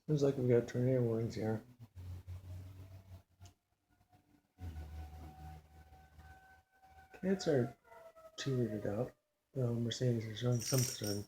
Seems like we've got tornado warnings here. Canadians are too weirded out. Mercedes is showing some concern.